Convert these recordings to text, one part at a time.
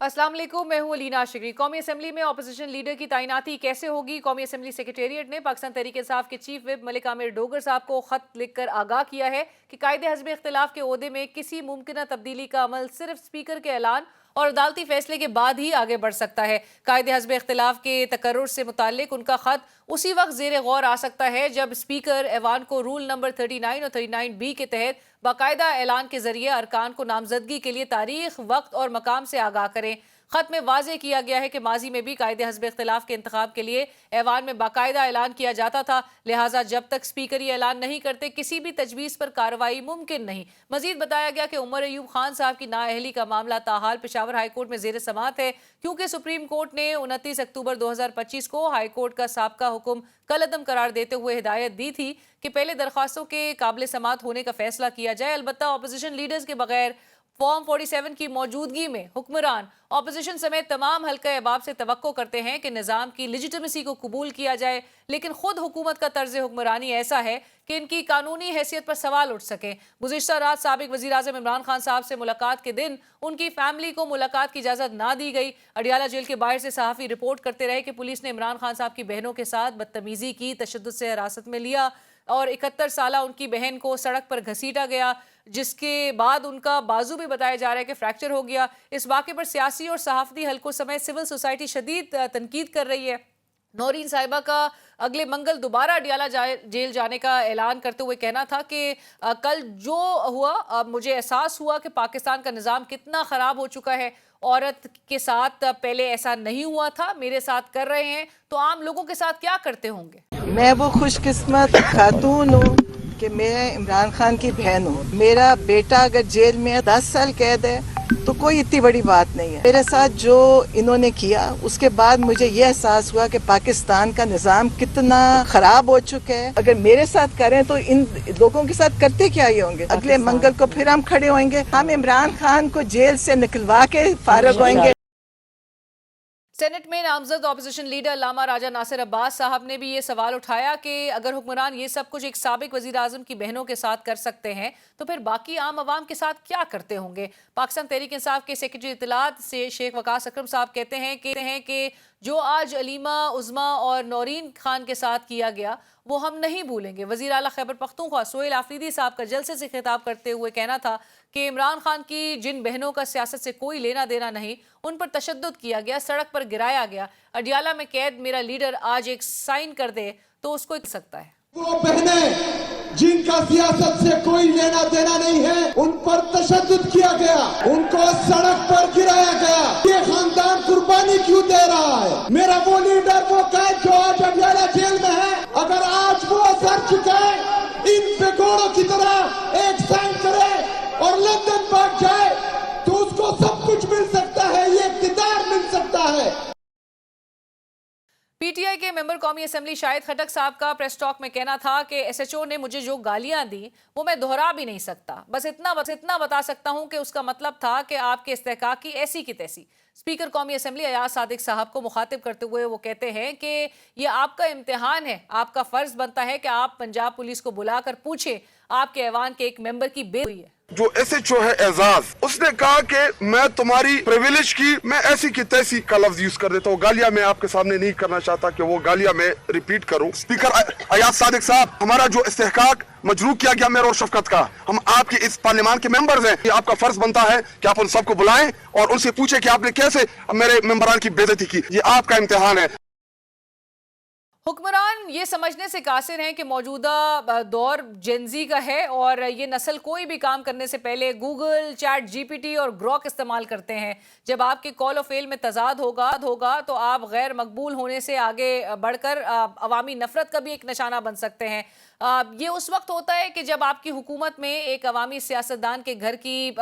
अस्सलाम वालेकुम, मैं हूं अलीना आशिकी। कौमी असम्बली में अपोजिशन लीडर की तैनाती कैसे होगी? कौमी असम्बली सेक्रेटेरिएट ने पाकिस्तान तहरीक इंसाफ के चीफ विप मलिक आमिर डोगर साहब को खत लिखकर आगाह किया है कि कायदे हज़्ब इख्तिलाफ के ओहदे में किसी मुमकिन तब्दीली का अमल सिर्फ स्पीकर के ऐलान और अदालती फैसले के बाद ही आगे बढ़ सकता है। कायदे हज़्ब इख्तिलाफ के तकर्रुर से मुताल्लिक उनका खत उसी वक्त ज़ेर गौर आ सकता है जब स्पीकर ऐवान को रूल नंबर 39 और 39B के तहत बाकायदा ऐलान के जरिए अरकान को नामजदगी के लिए तारीख, वक्त और मकाम से आगाह करें। खत में वाज़ेह किया गया है कि माजी में भी कायदे हज़्ब इख्तिलाफ के इंतखाब के लिए ऐवान में बाकायदा ऐलान किया जाता था, लिहाजा जब तक स्पीकर ये ऐलान नहीं करते किसी भी तजवीज़ पर कार्रवाई मुमकिन नहीं। मजीद बताया गया कि उमर अयूब खान साहब की नाअहली का मामला ताहाल पेशावर हाई कोर्ट में ज़ेर समाअत है, क्योंकि सुप्रीम कोर्ट ने 29 अक्टूबर 2025 को हाई कोर्ट का साबका हुक्म कलअदम करार देते हुए हिदायत दी थी कि पहले दरख्वास्तों के काबिल समाअत होने का फैसला किया जाए। अलबत्ता अपोजिशन लीडर्स के बगैर फॉर्म 47 की मौजूदगी में हुक्मरान अपोजिशन समेत तमाम हल्का अहबाब से तवक्को करते हैं कि निज़ाम की लेजिटिमेसी को कबूल किया जाए, लेकिन खुद हुकूमत का तर्ज हुक्मरानी ऐसा है कि इनकी कानूनी हैसियत पर सवाल उठ सके। गुज़िश्ता रात साबिक वज़ीर आज़म इमरान खान साहब से मुलाकात के दिन उनकी फैमिली को मुलाकात की इजाज़त ना दी गई। अडियाला जेल के बाहर से सहाफ़ी रिपोर्ट करते रहे कि पुलिस ने इमरान खान साहब की बहनों के साथ बदतमीज़ी की, तशद्दुद से हिरासत में लिया और 71 साला उनकी बहन को सड़क पर घसीटा गया, जिसके बाद उनका बाजू भी बताया जा रहा है कि फ्रैक्चर हो गया। इस वाक़े पर सियासी और सहाफ़ती हलकों समेत सिविल सोसाइटी शदीद तनकीद कर रही है। नौरीन साहिबा का अगले मंगल दोबारा अडियाला जेल जाने का ऐलान करते हुए कहना था कि कल जो हुआ मुझे एहसास हुआ कि पाकिस्तान का निज़ाम कितना ख़राब हो चुका है। औरत के साथ पहले ऐसा नहीं हुआ था, मेरे साथ कर रहे हैं, तो आम लोगों के साथ क्या करते होंगे? मैं वो खुशकिस्मत खातून हूँ कि मैं इमरान खान की बहन हूँ। मेरा बेटा अगर जेल में 10 साल कैद है तो कोई इतनी बड़ी बात नहीं है। मेरे साथ जो इन्होंने किया उसके बाद मुझे ये एहसास हुआ कि पाकिस्तान का निज़ाम कितना खराब हो चुका है। अगर मेरे साथ करें तो इन लोगों के साथ करते क्या ही होंगे। अगले मंगल को फिर हम खड़े होंगे, हम इमरान खान को जेल से निकलवा के फारिग होंगे। सेनेट में नामजद अपोजिशन लीडर अल्लामा राजा नासिर अब्बास साहब ने भी ये सवाल उठाया कि अगर हुक्मरान ये सब कुछ एक साबिक वज़ीर आज़म की बहनों के साथ कर सकते हैं तो फिर बाकी आम आवाम के साथ क्या करते होंगे। पाकिस्तान तहरीक इंसाफ के सेक्रेटरी इत्तलात से शेख वकास अकरम साहब कहते हैं कि जो आज अलीमा, उज़मा और नौरीन खान के साथ किया गया वो हम नहीं भूलेंगे। वज़ीर आला खैबर पख्तूनख्वा सोहेल आफरीदी साहब का जलसे से खिताब करते हुए कहना था कि इमरान खान की जिन बहनों का सियासत से कोई लेना देना नहीं, उन पर तशद्दुद किया गया, सड़क पर गिराया गया। अडियाला में कैद मेरा लीडर आज एक साइन कर दे तो उसको कर सकता है। वो बहनें जिनका सियासत से कोई लेना देना नहीं है, उन पर तशद्दुद किया गया, उनको सड़क पर गिराया गया। ये खानदान कुर्बानी क्यों दे रहा है? मेरा वो लीडर, वो कैद जो आज अडियाला जेल में है, अगर आज वो सर झुकाए, इन बेगोड़ों की तरह एक साइन करे और लंदन भाग जाए तो उसको सब कुछ मिल सकता है, ये इख्तियार मिल सकता है। पीटीआई के मेंबर कौमी असेंबली शाहिद खटक साहब का प्रेस टॉक में कहना था कि एसएचओ ने मुझे जो गालियां दी वो मैं दोहरा भी नहीं सकता, बस इतना बता सकता हूं कि उसका मतलब था कि आपके इस्तेहकाक की ऐसी की तैसी। स्पीकर कौमी असेंबली अयाज सादिक साहब को मुखातिब करते हुए वो कहते हैं कि ये आपका इम्तिहान है, आपका फर्ज बनता है कि आप पंजाब पुलिस को बुलाकर पूछे आपके ऐवान के एक मेंबर की बेइज्जती है। जो एसएचओ है एजाज, उसने कहा कि मैं तुम्हारी प्रिविलेज की मैं ऐसी की तैसी का लफ्ज यूज कर देता हूँ। गालियां मैं आपके सामने नहीं करना चाहता कि वो गालियां मैं रिपीट करूं। स्पीकर अयाज सादिक साहब, हमारा जो इस्तेहकाक मजरूह किया गया मेरा और शफकत का, हम आपके इस पार्लियामान के मेंबर्स हैं, आपका फर्ज बनता है कि आप उन सबको बुलाएं और उनसे पूछे कि आपने कैसे मेरे मेंबरान की बेइज्जती की। ये आपका इम्तिहान है। हुक्मरान ये समझने से कासिर हैं कि मौजूदा दौर जेनजी का है और ये नस्ल कोई भी काम करने से पहले गूगल, चैट जीपीटी और ग्रॉक इस्तेमाल करते हैं। जब आपके कॉल और फेल में तजाद होगा तो आप गैर मकबूल होने से आगे बढ़कर अवामी नफरत का भी एक निशाना बन सकते हैं। ये उस वक्त होता है कि जब आपकी हुकूमत में एक अवामी सियासतदान के घर की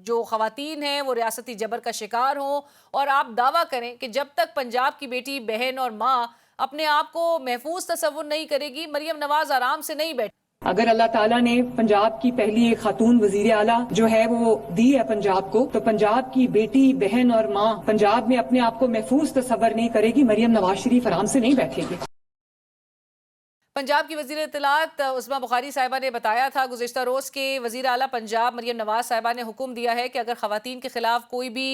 जो खवातीन हैं वो रियासती जबर का शिकार हों और आप दावा करें कि जब तक पंजाब की बेटी, बहन और माँ अपने आप को महफूज तस्वुर नहीं करेगी, मरियम नवाज आराम से नहीं बैठ। अगर अल्लाह ताला ने पंजाब की पहली एक खातून वजीर आला जो है वो दी है पंजाब को, तो पंजाब की बेटी, बहन और माँ पंजाब में अपने आप को महफूज तस्वर नहीं करेगी, मरियम नवाज शरीफ आराम से नहीं बैठेगी। पंजाब की वज़ीर इत्तलात उस्मा बुखारी साहिबा ने बताया था गुज़िश्ता रोज़ के वज़ीर आला पंजाब मरियम नवाज़ साहिबा ने हुक्म दिया है कि अगर ख़वातीन के ख़िलाफ़ कोई भी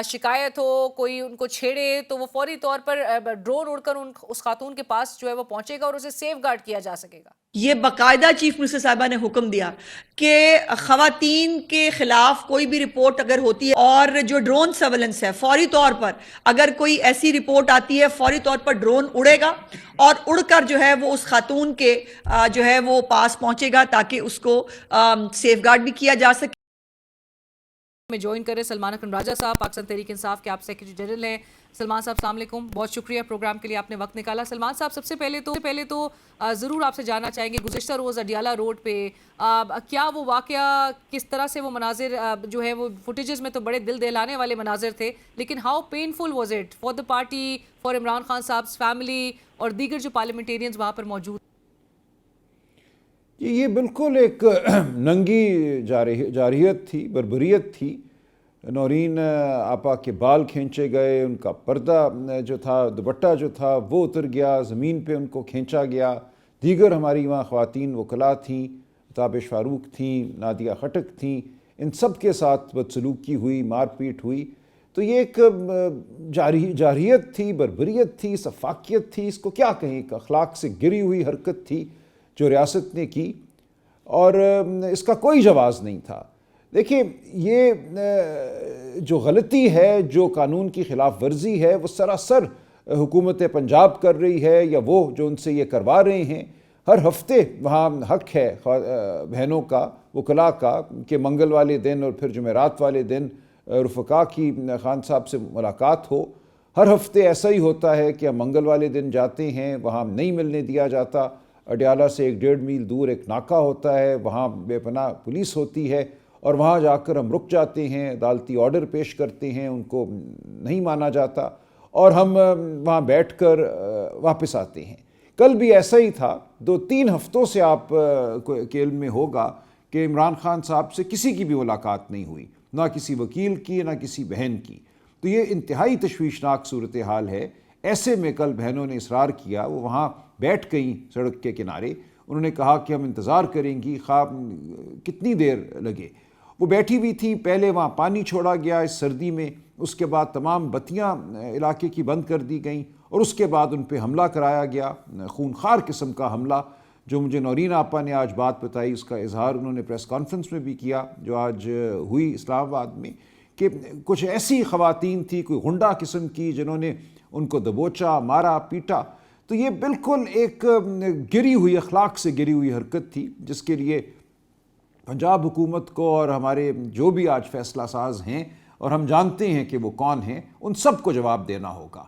शिकायत हो, कोई उनको छेड़े, तो वो फ़ौरी तौर पर ड्रोन उड़कर उस खातून के पास जो है वो पहुँचेगा और उसे सेफ गार्ड किया जा सकेगा। ये बाकायदा चीफ मिनिस्टर साहिबा ने हुक्म दिया कि ख़वातीन के खिलाफ कोई भी रिपोर्ट अगर होती है और जो ड्रोन सर्वेलेंस है, फौरी तौर पर अगर कोई ऐसी रिपोर्ट आती है, फौरी तौर पर ड्रोन उड़ेगा और उड़कर जो है वो उस खातून के जो है वो पास पहुंचेगा ताकि उसको सेफ गार्ड भी किया जा सके। में ज्वाइन करें सलमान अकरम राजा साहब, पाकिस्तान तहरीक इंसाफ के आप सेक्रेटरी जनरल हैं। सलमान साहब अस्सलाम वालेकुम, बहुत शुक्रिया प्रोग्राम के लिए आपने वक्त निकाला। सलमान साहब सबसे पहले तो ज़रूर आपसे जानना चाहेंगे गुज़िश्ता रोज़ अडियाला रोड पे क्या वो वाक़या, किस तरह से वो मनाजिर जो है वो फुटेजेस में तो बड़े दिल दहलाने वाले मनाजिर थे, लेकिन how painful was it for the party, for Imran Khan साहब फैमिली और दीगर जो पार्लियामेंटेरियंस वहाँ पर मौजूद? ये बिल्कुल एक नंगी जारहियत थी, बर्बरियत थी। नौरीन आपा के बाल खींचे गए, उनका पर्दा जो था, दुपट्टा जो था वो उतर गया, ज़मीन पे उनको खींचा गया। दीगर हमारी वहाँ ख़वातीन वकला थीं, ताबिश फ़ारूक थीं, नादिया खटक थीं, इन सब के साथ बदसलूकी हुई, मारपीट हुई। तो ये एक जारहियत थी, बर्बरियत थी, सफाकियत थी, इसको क्या कहें, एक अखलाक से गिरी हुई हरकत थी जो रियासत ने की और इसका कोई जवाज़ नहीं था। देखिए, ये जो गलती है, जो कानून की ख़िलाफ़ वर्जी है, वो सरासर हुकूमत पंजाब कर रही है या वो जो उनसे ये करवा रहे हैं। हर हफ्ते वहाँ हक है बहनों का, वकला का, कि मंगल वाले दिन और फिर जुमेरात वाले दिन रुफ़का की खान साहब से मुलाकात हो। हर हफ्ते ऐसा ही होता है कि हम मंगल वाले दिन जाते हैं, वहाँ नहीं मिलने दिया जाता। अडियाला से 1-1.5 मील दूर एक नाका होता है, वहाँ बेपनाह पुलिस होती है और वहाँ जाकर हम रुक जाते हैं, अदालती ऑर्डर पेश करते हैं, उनको नहीं माना जाता और हम वहाँ बैठकर वापस आते हैं। कल भी ऐसा ही था। 2-3 हफ्तों से आप के इल्म में होगा कि इमरान खान साहब से किसी की भी मुलाकात नहीं हुई, ना किसी वकील की, ना किसी बहन की। तो ये इंतहाई तशवीशनाक सूरत हाल है। ऐसे में कल बहनों ने इसरार किया, वो वहाँ बैठ गई सड़क के किनारे। उन्होंने कहा कि हम इंतज़ार करेंगी, ख्वाब कितनी देर लगे। वो बैठी हुई थी, पहले वहाँ पानी छोड़ा गया इस सर्दी में, उसके बाद तमाम बत्तियाँ इलाके की बंद कर दी गईं और उसके बाद उन पर हमला कराया गया, खूनखार किस्म का हमला। जो मुझे नौरीन आपा ने आज बात बताई, उसका इजहार उन्होंने प्रेस कॉन्फ्रेंस में भी किया जो आज हुई इस्लामाबाद में, कि कुछ ऐसी ख़वातीन थी, कोई गुंडा किस्म की, जिन्होंने उनको दबोचा, मारा, पीटा। तो ये बिल्कुल एक गिरी हुई अखलाक से गिरी हुई हरकत थी, जिसके लिए पंजाब हुकूमत को और हमारे जो भी आज फैसला साज हैं, और हम जानते हैं कि वो कौन हैं, उन सब को जवाब देना होगा।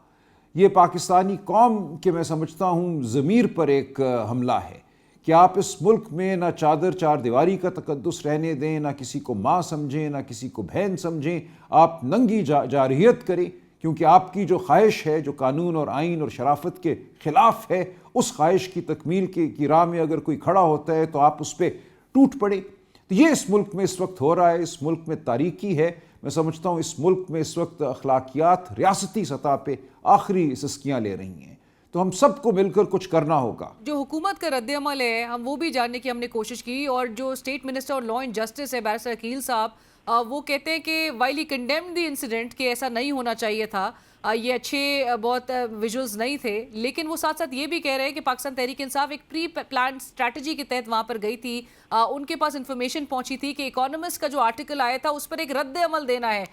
ये पाकिस्तानी कौम के मैं समझता हूँ ज़मीर पर एक हमला है कि आप इस मुल्क में ना चादर चार दीवारी का तकद्दुस रहने दें, ना किसी को माँ समझें, ना किसी को बहन समझें। आप नंगी जारहियत करें, क्योंकि आपकी जो ख्वाहिश है, जो कानून और आइन और शराफत के ख़िलाफ़ है, उस ख्वाहिश की तकमील की राह में अगर कोई खड़ा होता है तो आप उस पर टूट पड़े। तो ये इस मुल्क में इस वक्त हो रहा है। इस मुल्क में तारीकी है। मैं समझता हूँ इस मुल्क में इस वक्त अखलाकियात रियासती सतह पे आखिरी सिस्कियाँ ले रही हैं। तो हम सबको मिलकर कुछ करना होगा। जो हुकूमत का रद्द-ए-अमल है, हम वो भी जानने की हमने कोशिश की, और जो स्टेट मिनिस्टर और लॉ एंड जस्टिस है बैरिस्टर अकील साहब, वो कहते हैं कि while he condemned the incident कि ऐसा नहीं होना चाहिए था, ये अच्छे बहुत विजुअल्स नहीं थे, लेकिन वो साथ साथ ये भी कह रहे हैं कि पाकिस्तान तहरीक इंसाफ एक प्री प्लान स्ट्रैटेजी के तहत वहाँ पर गई थी। उनके पास इन्फॉर्मेशन पहुँची थी कि इकोनॉमिस्ट का जो आर्टिकल आया था उस पर एक रद्द अमल देना है।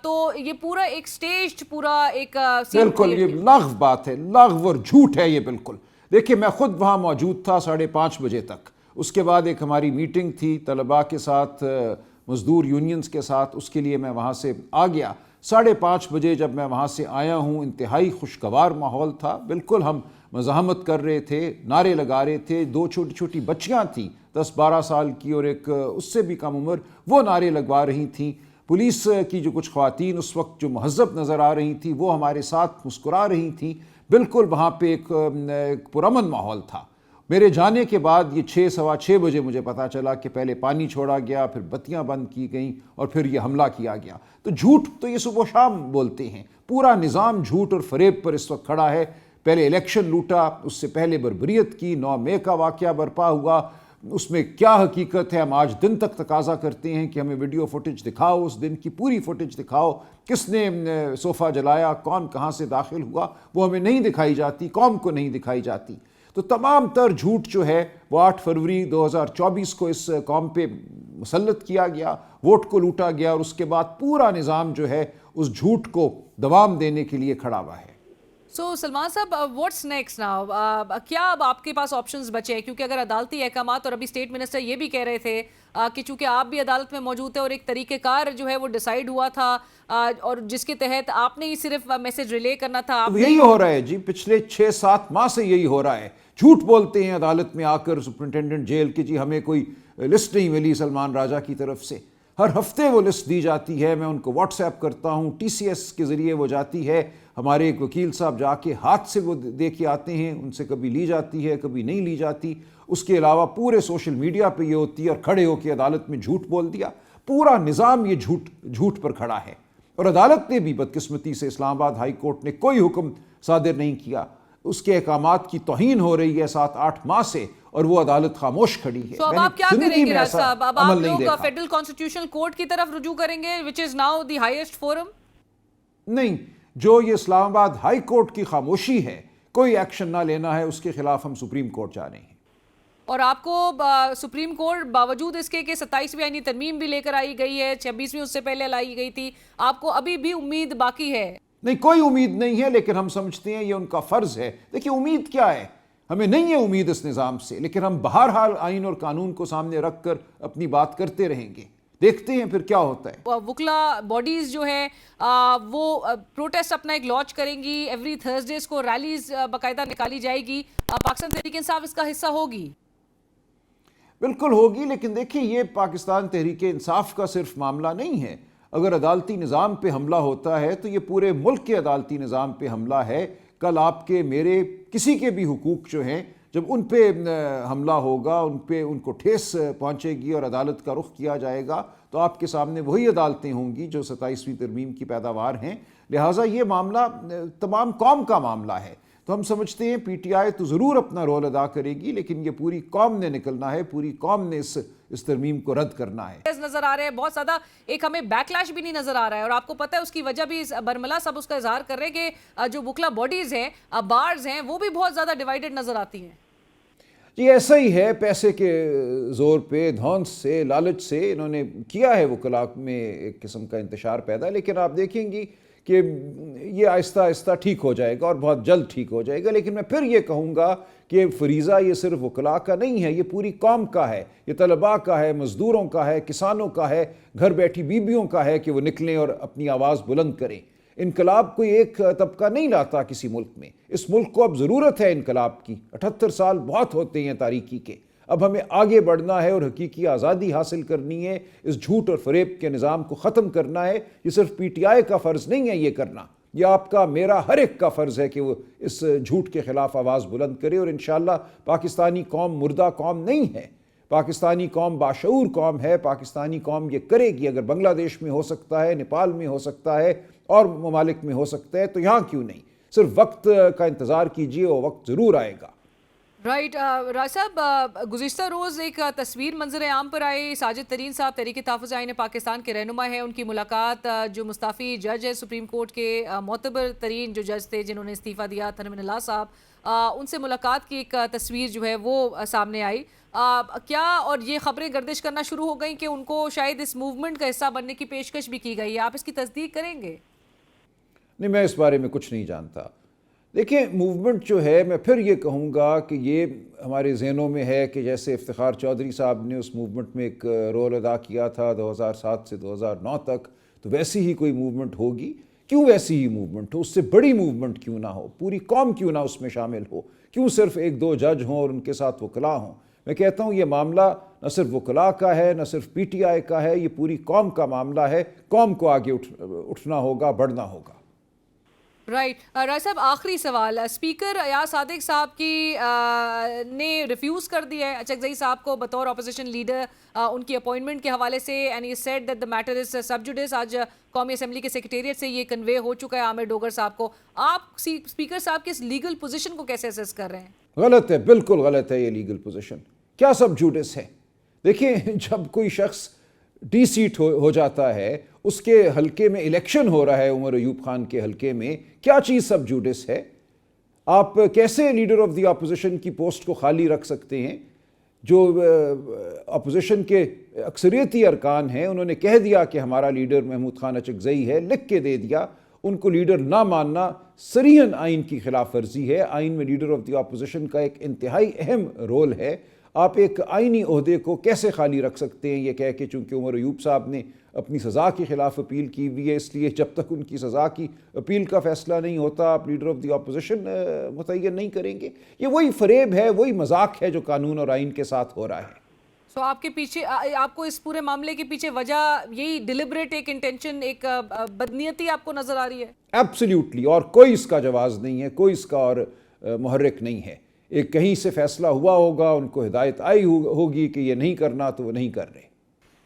तो ये पूरा एक स्टेज्ड, पूरा एक बिल्कुल ये लग़्व बात है, लग़्व और झूठ है ये बिल्कुल। देखिए, मैं खुद वहाँ मौजूद था 5:30 बजे तक। उसके बाद एक हमारी मीटिंग थी तलबा के साथ, मज़दूर यूनियंस के साथ, उसके लिए मैं वहाँ से आ गया। 5:30 बजे जब मैं वहाँ से आया हूँ, इंतहाई खुशगवार माहौल था। बिल्कुल हम मज़ाहमत कर रहे थे, नारे लगा रहे थे। 2 छोटी छोटी बच्चियाँ थीं 10-12 साल की और एक उससे भी कम उम्र, वो नारे लगवा रही थीं। पुलिस की जो कुछ ख़वातीन उस वक्त जो महज़ब नज़र आ रही थी, वो हमारे साथ मुस्कुरा रही थीं। बिल्कुल वहाँ पे एक पुरअमन माहौल था। मेरे जाने के बाद ये 6-6:15 बजे मुझे पता चला कि पहले पानी छोड़ा गया, फिर बत्तियां बंद की गईं और फिर ये हमला किया गया। तो झूठ तो ये सुबह शाम बोलते हैं। पूरा निज़ाम झूठ और फरेब पर इस वक्त खड़ा है। پہلے الیکشن لوٹا، اس سے پہلے بربریت کی، 9 مئی کا واقعہ برپا ہوا، اس میں کیا حقیقت ہے ہم آج دن تک تقاضا کرتے ہیں کہ ہمیں ویڈیو فوٹیج دکھاؤ، اس دن کی پوری فوٹیج دکھاؤ، کس نے صوفہ جلایا، کون کہاں سے داخل ہوا، وہ ہمیں نہیں دکھائی جاتی، قوم کو نہیں دکھائی جاتی۔ تو تمام تر جھوٹ جو ہے وہ 8 فروری 2024 کو اس قوم پہ مسلط کیا گیا، ووٹ کو لوٹا گیا، اور اس کے بعد پورا نظام جو ہے اس جھوٹ کو دوام دینے کے لیے کھڑا ہوا ہے۔ سو سلمان صاحب، واٹس نیکسٹ ناؤ؟ کیا اب آپ کے پاس آپشنز بچے ہیں؟ کیونکہ اگر عدالتی احکامات، اور ابھی اسٹیٹ منسٹر یہ بھی کہہ رہے تھے کہ چونکہ آپ بھی عدالت میں موجود تھے اور ایک طریقہ کار جو ہے وہ ڈیسائیڈ ہوا تھا اور جس کے تحت آپ نے ہی صرف میسج ریلے کرنا تھا، آپ یہی ہو رہا ہے جی، پچھلے 6-7 ماہ سے یہی ہو رہا ہے۔ جھوٹ بولتے ہیں عدالت میں آ کر سپرنٹینڈنٹ جیل کی، جی ہمیں کوئی لسٹ نہیں ملی سلمان راجہ کی طرف سے۔ ہر ہفتے وہ لسٹ دی جاتی ہے، میں ان کو واٹس ایپ کرتا ہوں، ٹی سی ایس کے ذریعے وہ جاتی ہے، ہمارے ایک وکیل صاحب جا کے ہاتھ سے وہ دے کے آتے ہیں، ان سے کبھی لی جاتی ہے کبھی نہیں لی جاتی۔ اس کے علاوہ پورے سوشل میڈیا پہ یہ ہوتی ہے، اور کھڑے ہو کے عدالت میں جھوٹ بول دیا۔ پورا نظام یہ جھوٹ پر کھڑا ہے، اور عدالت نے بھی بدقسمتی سے اسلام آباد ہائی کورٹ نے کوئی حکم صادر نہیں کیا۔ اس کے احکامات کی توہین ہو رہی ہے 7-8 ماہ سے، اور وہ عدالت خاموش کھڑی ہے۔ تو اب آپ کیا کریں گے راج صاحب؟ اب آپ لوگ فیڈرل کانسٹیٹیوشنل کورٹ کی طرف رجوع کریں گے which is now the highest forum؟ نہیں، جو یہ اسلام آباد ہائی کورٹ کی خاموشی ہے، کوئی ایکشن نہ لینا ہے، اس کے خلاف ہم سپریم کورٹ جا رہے ہیں۔ اور آپ کو سپریم کورٹ باوجود اس کے کہ 27ویں آئینی ترمیم بھی لے کر آئی گئی ہے، 26ویں اس سے پہلے لائی گئی تھی، آپ کو ابھی بھی امید باقی ہے؟ نہیں، کوئی امید نہیں ہے، لیکن ہم سمجھتے ہیں یہ ان کا فرض ہے۔ دیکھیے امید کیا ہے، ہمیں نہیں ہے امید اس نظام سے، لیکن ہم بہرحال آئین اور قانون کو سامنے رکھ کر اپنی بات کرتے رہیں گے، دیکھتے ہیں پھر کیا ہوتا ہے۔ وکلا باڈیز جو ہیں وہ پروٹیسٹ اپنا ایک لانچ کریں گی، ایوری تھرسڈیز کو ریلیز باقاعدہ نکالی جائے گی، پاکستان تحریک انصاف اس کا حصہ ہوگی؟ بالکل ہوگی، لیکن دیکھیں یہ پاکستان تحریک انصاف کا صرف معاملہ نہیں ہے۔ اگر عدالتی نظام پہ حملہ ہوتا ہے تو یہ پورے ملک کے عدالتی نظام پہ حملہ ہے۔ کل آپ کے میرے کسی کے بھی حقوق جو ہیں، جب ان پہ حملہ ہوگا، ان کو ٹھیس پہنچے گی اور عدالت کا رخ کیا جائے گا، تو آپ کے سامنے وہی عدالتیں ہوں گی جو 27ویں ترمیم کی پیداوار ہیں۔ لہٰذا یہ معاملہ تمام قوم کا معاملہ ہے۔ تو ہم سمجھتے ہیں پی ٹی آئی تو ضرور اپنا رول ادا کرے گی، لیکن یہ پوری قوم نے نکلنا ہے، پوری قوم نے اس ترمیم کو رد کرنا ہے۔ نظر آ رہے ہیں بہت زیادہ، ایک ہمیں بیک لیش بھی نہیں نظر آ رہا ہے، اور آپ کو پتہ ہے اس کی وجہ بھی برملا صاحب اس کا اظہار کر رہے ہیں کہ جو وکلا باڈیز ہیں، بارز ہیں، وہ بھی بہت زیادہ ڈیوائیڈڈ نظر آتی ہیں۔ جی ایسا ہی ہے، پیسے کے زور پہ، دھونس سے، لالچ سے انہوں نے کیا ہے وکلاء میں ایک قسم کا انتشار پیدا، لیکن آپ دیکھیں گی کہ یہ آہستہ آہستہ ٹھیک ہو جائے گا اور بہت جلد ٹھیک ہو جائے گا۔ لیکن میں پھر یہ کہوں گا کہ فریضہ یہ صرف وکلاء کا نہیں ہے، یہ پوری قوم کا ہے، یہ طلباء کا ہے، مزدوروں کا ہے، کسانوں کا ہے، گھر بیٹھی بیویوں کا ہے کہ وہ نکلیں اور اپنی آواز بلند کریں۔ انقلاب کوئی ایک طبقہ نہیں لاتا کسی ملک میں، اس ملک کو اب ضرورت ہے انقلاب کی۔ 78 سال بہت ہوتے ہیں تاریکی کے، اب ہمیں آگے بڑھنا ہے اور حقیقی آزادی حاصل کرنی ہے، اس جھوٹ اور فریب کے نظام کو ختم کرنا ہے۔ یہ صرف پی ٹی آئی کا فرض نہیں ہے یہ کرنا، یہ آپ کا میرا ہر ایک کا فرض ہے کہ وہ اس جھوٹ کے خلاف آواز بلند کرے، اور انشاءاللہ پاکستانی قوم مردہ قوم نہیں ہے، پاکستانی قوم باشعور قوم ہے، پاکستانی قوم یہ کرے گی۔ اگر بنگلہ دیش میں ہو سکتا ہے، نیپال میں ہو سکتا ہے، اور ممالک میں ہو سکتا ہے، تو یہاں کیوں نہیں؟ صرف وقت کا انتظار کیجئے، وہ وقت ضرور آئے گا۔ رائٹ راج صاحب، گزشتہ روز ایک تصویر منظر عام پر آئی، ساجد ترین صاحب تحریک تحفظ آئین پاکستان کے رہنما ہیں، ان کی ملاقات جو مستعفی جج ہے سپریم کورٹ کے، معتبر ترین جو جج تھے جنہوں نے استعفیٰ دیا، تھنمن اللہ صاحب، ان سے ملاقات کی ایک تصویر جو ہے وہ سامنے آئی۔ کیا اور یہ خبریں گردش کرنا شروع ہو گئیں کہ ان کو شاید اس موومنٹ کا حصہ بننے کی پیشکش بھی کی گئی ہے، آپ اس کی تصدیق کریں گے؟ نہیں، میں اس بارے میں کچھ نہیں جانتا۔ دیکھیں موومنٹ جو ہے، میں پھر یہ کہوں گا کہ یہ ہمارے ذہنوں میں ہے کہ جیسے افتخار چودھری صاحب نے اس موومنٹ میں ایک رول ادا کیا تھا 2007 سے 2009 تک، تو ویسی ہی کوئی موومنٹ ہوگی۔ کیوں ویسی ہی موومنٹ ہو؟ اس سے بڑی موومنٹ کیوں نہ ہو؟ پوری قوم کیوں نہ اس میں شامل ہو؟ کیوں صرف 1-2 جج ہوں اور ان کے ساتھ وکلاء ہوں؟ میں کہتا ہوں یہ معاملہ نہ صرف وکلاء کا ہے، نہ صرف پی ٹی آئی کا ہے، یہ پوری قوم کا معاملہ ہے۔ قوم کو آگے اٹھنا ہوگا، بڑھنا ہوگا۔ राइट राय साहब, आखिरी सवाल, स्पीकर अयाज सादिक साहब की ने रिफ्यूज़ कर दिया है अचकजई साहब को बतौर अपोजिशन लीडर उनकी अपॉइंटमेंट के हवाले से, and he said that the matter is सब जुडिस। आज कौमी असम्बली के सेक्रेटेरिएट से ये कन्वे हो चुका है आमिर डोगर साहब को। आप स्पीकर साहब की इस लीगल पोजीशन को कैसे असेस कर रहे हैं? गलत है, बिल्कुल गलत है ये लीगल पोजीशन। क्या सब जुडिस है? देखिए, जब कोई शख्स डी सीट हो जाता है, उसके हलके में इलेक्शन हो रहा है, उमर अयूब खान के हलके में, क्या चीज़ सब जुडिस है? आप कैसे लीडर ऑफ द अपोजिशन की पोस्ट को खाली रख सकते हैं? जो अपोजिशन के अक्सरियती अरकान हैं, उन्होंने कह दिया कि हमारा लीडर महमूद खान अचकजई है, लिख के दे दिया। उनको लीडर ना मानना सरीहन आइन की खिलाफ वर्जी है। आइन में लीडर ऑफ द अपोजिशन का एक इंतहाई अहम रोल है। आप एक आइनी ओहदे को कैसे खाली रख सकते हैं ये कह के चूँकि उमर अयूब साहब ने अपनी सज़ा के ख़िलाफ़ अपील की हुई है, इसलिए जब तक उनकी सज़ा की अपील का फ़ैसला नहीं होता आप लीडर ऑफ द अपोजिशन मुतय्यन नहीं करेंगे। ये वही फ़रेब है, वही मजाक है जो कानून और आइन के साथ हो रहा है। सो आपके पीछे, आपको इस पूरे मामले के पीछे वजह यही डिलिबरेट एक इंटेंशन, एक बदनीयती आपको नज़र आ रही है? एब्सोल्युटली, और कोई इसका जवाज़ नहीं है, कोई इसका और मुहर्रिक नहीं है। एक कहीं से फैसला हुआ होगा, उनको हिदायत आई होगी कि ये नहीं करना, तो वो नहीं कर रहे।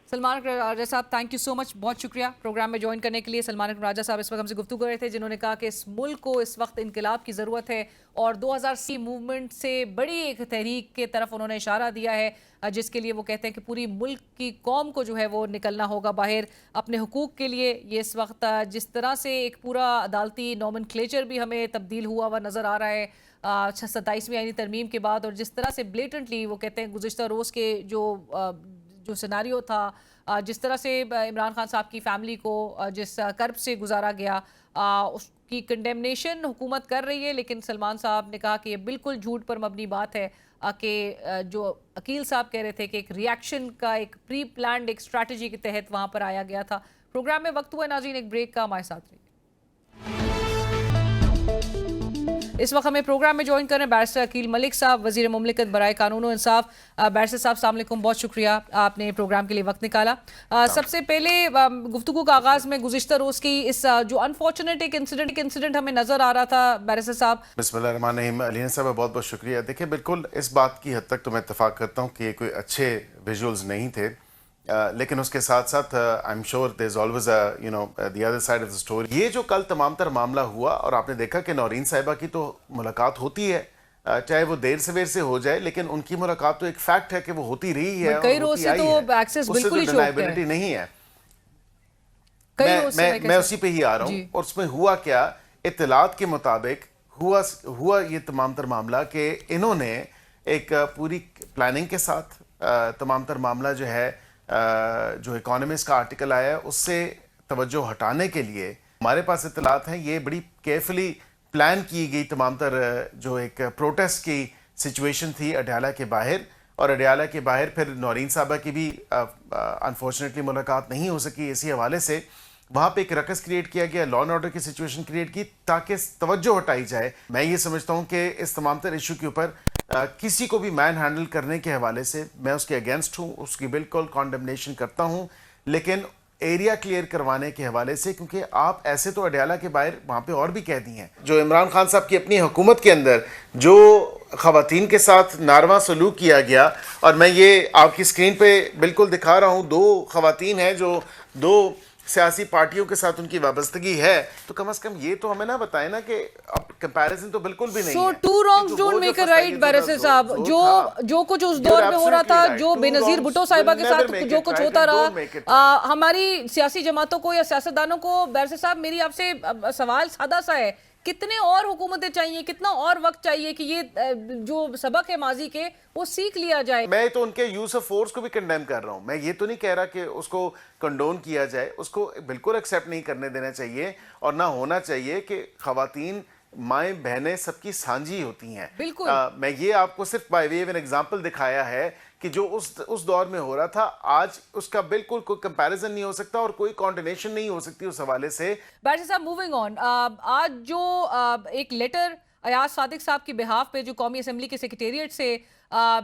सलमान राजा साहब, थैंक यू सो मच, बहुत शुक्रिया प्रोग्राम में ज्वाइन करने के लिए। सलमान राजा साहब इस वक्त हमसे गुफ्तगू कर रहे थे, जिन्होंने कहा कि इस मुल्क को इस वक्त इनकलाब की ज़रूरत है और 2000 मूवमेंट से बड़ी एक तहरीक के तरफ उन्होंने इशारा दिया है, जिसके लिए वो कहते हैं कि पूरी मुल्क की कौम को जो है वो निकलना होगा बाहर अपने हुकूक के लिए। ये इस वक्त जिस तरह से एक पूरा अदालती नॉमेनक्लेचर भी हमें तब्दील हुआ हुआ नज़र आ रहा है 27वीं आईनी तरमीम के बाद, और जिस तरह से ब्लेटेंटली वो कहते हैं गुज़िश्ता रोज़ के जो सिनारियो था, जिस तरह से इमरान खान साहब की फ़ैमिली को जिस कर्ब से गुजारा गया, उसकी कंडेमनेशन हुकूमत कर रही है। लेकिन सलमान साहब ने कहा कि ये बिल्कुल झूठ पर मबनी बात है कि जो अकील साहब कह रहे थे कि एक रिएक्शन का एक प्री प्लान्ड एक स्ट्रैटेजी के तहत वहाँ पर आया गया था। प्रोग्राम में वक्त हुआ नाज़रीन एक ब्रेक का, हमारे साथ रहिए। इस वक्त हमें प्रोग्राम में ज्वाइन कर रहे हैं बैरिस्टर अकील मलिक साहब, वज़ीर मुमलिकत बराए कानून व इंसाफ। बैरिस्टर साहब अस्सलाम वालेकुम, बहुत शुक्रिया आपने प्रोग्राम के लिए वक्त निकाला। सबसे पहले गुफ्तगू का आगाज़ में गुज़िश्ता रोज़ की इस जो अनफॉर्चुनेट एक इंसिडेंट हमें नज़र आ रहा था बैरिस्टर साहब। बिस्मिल्लाहिर्रहमानिर्रहीम। अलीना साहब बहुत बहुत शुक्रिया। देखिए, बिल्कुल इस बात की हद तक तो मैं इत्तफ़ाक़ करता हूँ कि ये कोई अच्छे विजुअल्स नहीं थे, लेकिन उसके साथ साथ I am sure there is always the other side of the story. ये जो कल तमाम तर मामला हुआ और आपने देखा कि नौरीन साहिबा की तो मुलाकात होती है, चाहे वो देर सवेर से हो जाए, लेकिन उनकी मुलाकात तो एक फैक्ट है कि वो होती रही है। कई रोज से तो एक्सेस बिल्कुल ही डिनायबिलिटी नहीं है। मैं उसी पे ही आ रहा हूँ। और उसमें हुआ क्या, इत्तलात के मुताबिक हुआ ये तमाम तर मामला कि इन्होंने एक पूरी प्लानिंग के साथ तमाम तर मामला जो है जो इकोनॉमिस्ट का आर्टिकल आया है उससे तवज्जो हटाने के लिए हमारे पास इत्तलात हैं। ये बड़ी केयरफुली प्लान की गई तमाम तर जो एक प्रोटेस्ट की सिचुएशन थी अडयाला के बाहर, और अडयाला के बाहर फिर नौरीन साहबा की भी अनफॉर्चुनेटली मुलाकात नहीं हो सकी। इसी हवाले से वहाँ पे एक रकस क्रिएट किया गया, लॉ एंड ऑर्डर की सिचुएशन क्रिएट की ताकि तवज्जो हटाई जाए। मैं ये समझता हूँ कि इस तमाम तर इशू के ऊपर किसी को भी मैन हैंडल करने के हवाले से मैं उसके अगेंस्ट हूँ, उसकी बिल्कुल कॉन्डेमनेशन करता हूँ, लेकिन एरिया क्लियर करवाने के हवाले से, क्योंकि आप ऐसे तो अडयाला के बाहर वहाँ पे और भी कैदी हैं। जो इमरान खान साहब की अपनी हुकूमत के अंदर जो ख़वातीन के साथ नारवा सलूक किया गया, और मैं ये आपकी स्क्रीन पे बिल्कुल दिखा रहा हूँ, 2 ख़वातीन हैं जो 2 सियासी पार्टियों के साथ उनकी वाबस्तगी है, तो कम से कम ये तो हमें ना बताए ना कि अब कंपैरिजन तो बिल्कुल भी नहीं है। So two wrongs don't make a right, barrister साहब। जो कुछ उस दौर में हो रहा था, जो बेनज़ीर भुट्टो साहिबा के साथ जो कुछ होता रहा, हमारी सियासी जमातों को या सियासतदानों को, बैरिस्टर साहब मेरी आपसे सवाल सादा सा है, कितने और हुकूमतें चाहिए, कितना और वक्त चाहिए कि ये जो सबक है माजी के वो सीख लिया जाए? मैं तो उनके यूज ऑफ फोर्स को भी कंडेम कर रहा हूँ। मैं ये तो नहीं कह रहा कि उसको कंडोन किया जाए, उसको बिल्कुल एक्सेप्ट नहीं करने देना चाहिए, और ना होना चाहिए कि खवातीन माएँ बहनें सबकी सांझी होती हैं। बिल्कुल मैं ये आपको सिर्फ by way of an example दिखाया है कि जो उस दौर में हो रहा था, आज उसका बिल्कुल कोई कंपैरिजन नहीं हो सकता और कोई कॉन्टिनेशन नहीं हो सकती उस हवाले से। बैरिस्टर साहब, मूविंग ऑन, आज जो एक लेटर अयाज सादिक साहब की बिहाफ पे जो कौमी असम्बली के सेक्रेटेरिएट से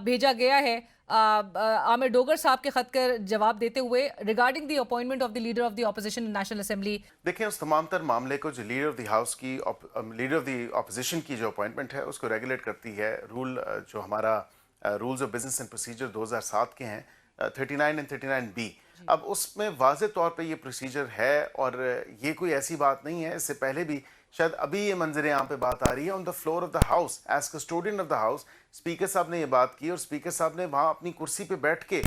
भेजा गया है, आमिर डोगर साहब के खत का जवाब देते हुए regarding the appointment of the leader of the opposition in national assembly. देखिए, उस तमाम तर मामले को जो लीडर ऑफ द हाउस की लीडर ऑफ द ऑपोजिशन की जो अपॉइंटमेंट है उसको रेगुलेट करती है रूल जो हमारा rules of business and procedure 2007 के हैं 39 एंड 39B। अब उसमें वाज़े तौर पे ये प्रोसीजर है और ये कोई ऐसी बात नहीं है, इससे पहले भी शायद अभी ये मंजर यहाँ पे बात आ रही है on the floor of the house as custodian of the house. Speaker साहब ने ये बात की और स्पीकर साहब ने वहाँ अपनी कुर्सी पे बैठ के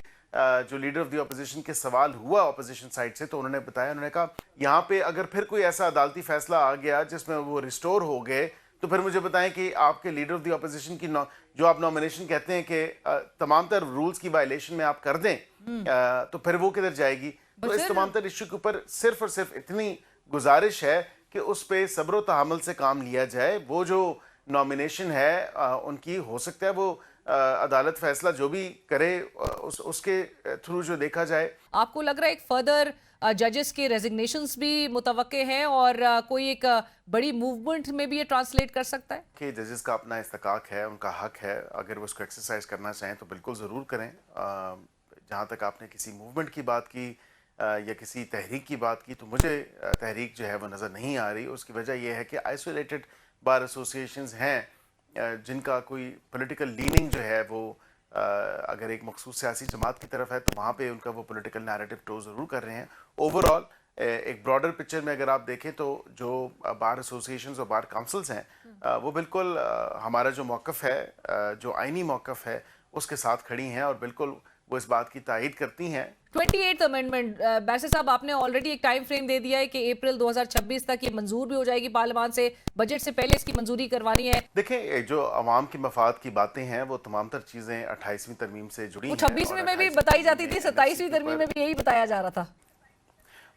जो लीडर ऑफ द ऑपोजिशन के सवाल हुआ ऑपोजिशन साइड से तो उन्होंने बताया, उन्होंने कहा यहाँ पे अगर फिर कोई ऐसा अदालती फैसला आ गया जिसमें वो रिस्टोर हो गए तो फिर मुझे बताएं कि आपके लीडर ऑफ द ऑपोजिशन की जो आप नॉमिनेशन कहते हैं कि तमाम तर रूल्स की वायलेशन में आप कर दें तो फिर वो किधर जाएगी। तो इस तमाम तर इशू के ऊपर सिर्फ और सिर्फ इतनी गुजारिश है कि उस पे सब्र व तहम्मुल से काम लिया जाए। वो जो नॉमिनेशन है उनकी हो सकता है वो अदालत फैसला जो भी करे उसके थ्रू जो देखा जाए। आपको लग रहा है एक फर्दर जजेस के रेजिग्नेशंस भी मुतवक्के हैं और कोई एक बड़ी मूवमेंट में भी ये ट्रांसलेट कर सकता है? कि जजेस का अपना इस्तेकाक है, उनका हक है, अगर वो उसको एक्सरसाइज करना चाहें तो बिल्कुल ज़रूर करें। जहाँ तक आपने किसी मूवमेंट की बात की या किसी तहरीक की बात की तो मुझे तहरीक जो है वो नज़र नहीं आ रही। उसकी वजह यह है कि आइसोलेटेड बार एसोसिएशंस हैं जिनका कोई पॉलिटिकल लीनिंग जो है वो अगर एक मखसूस सियासी जमात की तरफ है तो वहाँ पे उनका वो पॉलिटिकल नैरेटिव टो ज़रूर कर रहे हैं। ओवरऑल एक ब्रॉडर पिक्चर में अगर आप देखें तो जो बार एसोसिएशंस और बार काउंसिल्स हैं वो बिल्कुल हमारा जो मौक़िफ़ है जो आइनी मौक़िफ़ है उसके साथ खड़ी हैं और बिल्कुल वो इस बात की तायीद करती हैं। 28th अमेंडमेंट बैरिस्टर साहब आपने ऑलरेडी एक टाइम फ्रेम दे दिया है कि अप्रैल 2026 तक ये मंजूर भी हो जाएगी पार्लियामान से, बजट से पहले इसकी मंजूरी करवानी है। देखें, जो अवाम की मफाद की बातें हैं वो तमाम तर चीज़ें 28वीं तरमीम से जुड़ी हैं। 26वीं में भी बताई जाती थी, 27वीं तरमीम में भी यही बताया जा रहा था।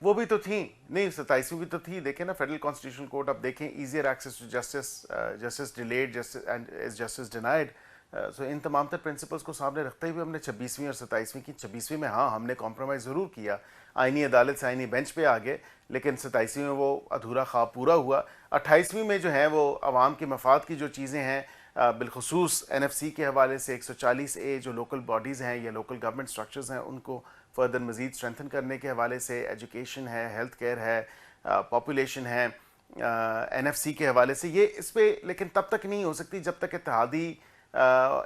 वो भी तो थी, नहीं 27वीं भी तो थी। देखें ना, फेडरल कॉन्स्टिट्यूशनल कोर्ट अब देखें, easier access to justice, justice delayed and is justice denied. So इन तमाम तर प्रिंसिपल्स को सामने रखते हुए हमने 26वीं और 27वीं की, 26वीं में हाँ हमने कॉम्प्रोमाइज़ ज़रूर किया, आईनी अदालत से आईनी बेंच पे आ गए, लेकिन 27वीं में वो अधूरा ख्वाब पूरा हुआ। 28वीं में जो है वो अवाम के मफाद की जो चीज़ें हैं बिलखुसूस NFC के हवाले से 140A जो लोकल बॉडीज़ हैं या लोकल गवर्नमेंट स्ट्रक्चर्स हैं उनको फर्दर मज़ीद स्ट्रेंथन करने के हवाले से, एजुकेशन है, हेल्थ केयर है, पॉपुलेशन है, NFC के हवाले से ये इस पर, लेकिन तब तक नहीं हो सकती जब तक इत्तेहादी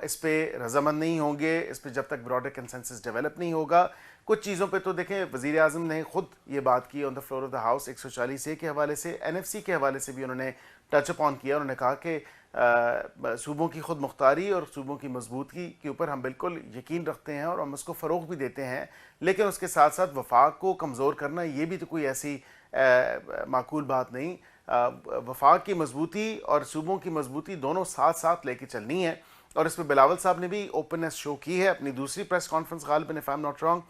इस पे रजामंद नहीं होंगे, इस पे जब तक ब्रॉडर कंसेंसस डेवलप नहीं होगा। कुछ चीज़ों पे तो देखें वज़ीर आज़म ने ख़ुद ये बात की on the floor of the house 140A के हवाले से, NFC के हवाले से भी उन्होंने टच अप ऑन किया। उन्होंने कहा कि सूबों की खुद मुख्तारी और सूबों की मजबूती के ऊपर हम बिल्कुल यकीन रखते हैं और हम उसको फ़रोग़ भी देते हैं, लेकिन उसके साथ साथ वफाक को कमज़ोर करना ये भी तो कोई ऐसी माकूल बात नहीं। वफाक की मजबूती और सूबों की मजबूती दोनों साथ साथ लेके चलनी है और इस पर बिलावल साहब ने भी ओपननेस शो की है अपनी दूसरी प्रेस कॉन्फ्रेंस गालिबन, if I am not wrong.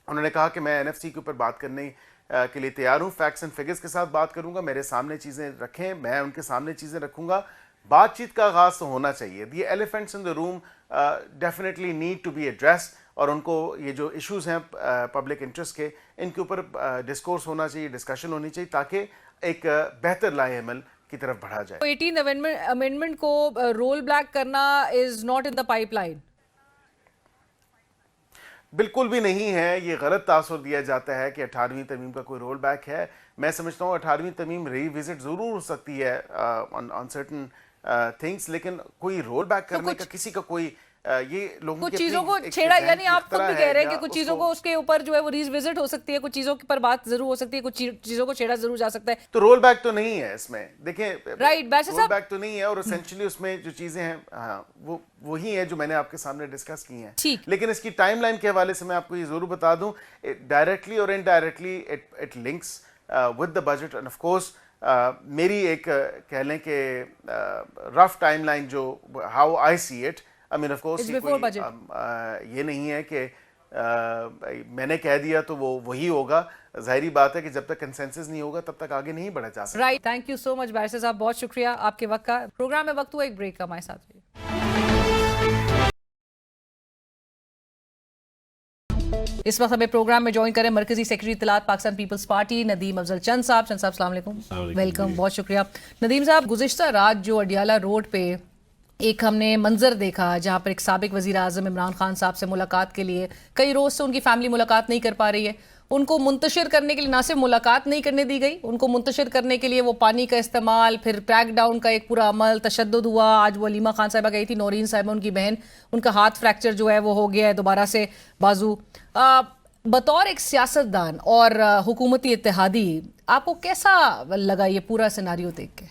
उन्होंने कहा कि मैं NFC के ऊपर बात करने के लिए तैयार हूँ, फैक्ट्स एंड फिगर्स के साथ बात करूँगा, मेरे सामने चीज़ें रखें, मैं उनके सामने चीज़ें रखूँगा। बातचीत का आगाज़ तो होना चाहिए। ये elephants in the room definitely need to be addressed और उनको ये जो इश्यूज़ हैं पब्लिक इंटरेस्ट के, इनके ऊपर डिस्कोर्स होना चाहिए, डिस्कशन होनी चाहिए ताकि एक बेहतर लाए अमल की तरफ बढ़ा जाए। 18th अमेंडमेंट को रोल बैक करना is not in the pipeline? बिल्कुल भी नहीं है। ये गलत तासुर दिया जाता है कि 18वीं तरमीम का कोई रोल बैक है। मैं समझता हूँ 18वीं तरमीम रिविजिट ज़रूर हो सकती है ऑन सर्टन थिंग्स, लेकिन कोई रोल बैक करने का किसी का कोई ये लोगों कुछ चीजों को छेड़ा, यानी आप खुद भी कह रहे हैं कि कुछ चीजों को उसके ऊपर जो है वो रिविजिट हो सकती है, कुछ चीजों पर बात जरूर हो सकती है, कुछ चीजों को छेड़ा जरूर जा सकता है। तो रोल बैक तो नहीं है इसमें, देखें राइट बैरिस्टर रोल बैक तो नहीं है और एसेंशियली उसमें जो चीजें हैं हाँ वो वही है जो मैंने आपके सामने डिस्कस की हैं। लेकिन इसकी टाइमलाइन के हवाले से मैं आपको ये जरूर बता दूं, डायरेक्टली और indirectly it links with the budget end of course मेरी एक कह लें कि रफ टाइमलाइन जो how I see it, I mean of course ये नहीं है कि मैंने कह दिया तो वो वही होगा। जाहिर बात है कि जब तक कंसेंसस नहीं होगा तब तक आगे नहीं बढ़ा जा सकता। Right, thank you so much barrister साहब, बहुत शुक्रिया आपके वक्त का। प्रोग्राम में वक्त हुआ एक ब्रेक का, हमारे साथ रहिए। इस वक्त हमें प्रोग्राम में ज्वाइन करें मरकजी सेक्रेटरी इत्तलात पाकिस्तान पीपल्स पार्टी नदीम अफजल चंद साहब। अस्सलाम वालेकुम, वेलकम, बहुत शुक्रिया। नदीम साहब, गुज़िश्ता रात जो अडियाला रोड पे ایک ہم نے منظر دیکھا جہاں پر ایک سابق وزیر اعظم عمران خان صاحب سے ملاقات کے لیے کئی روز سے ان کی فیملی ملاقات نہیں کر پا رہی ہے. ان کو منتشر کرنے کے لیے نہ صرف ملاقات نہیں کرنے دی گئی, ان کو منتشر کرنے کے لیے وہ پانی کا استعمال, پھر کریک ڈاؤن کا ایک پورا عمل, تشدد ہوا. آج وہ علیمہ خان صاحبہ گئی تھی, نورین صاحبہ ان کی بہن, ان کا ہاتھ فریکچر جو ہے وہ ہو گیا ہے دوبارہ سے, بازو. بطور ایک سیاستدان اور حکومتی اتحادی آپ کو کیسا لگا یہ پورا سیناریو دیکھ کے؟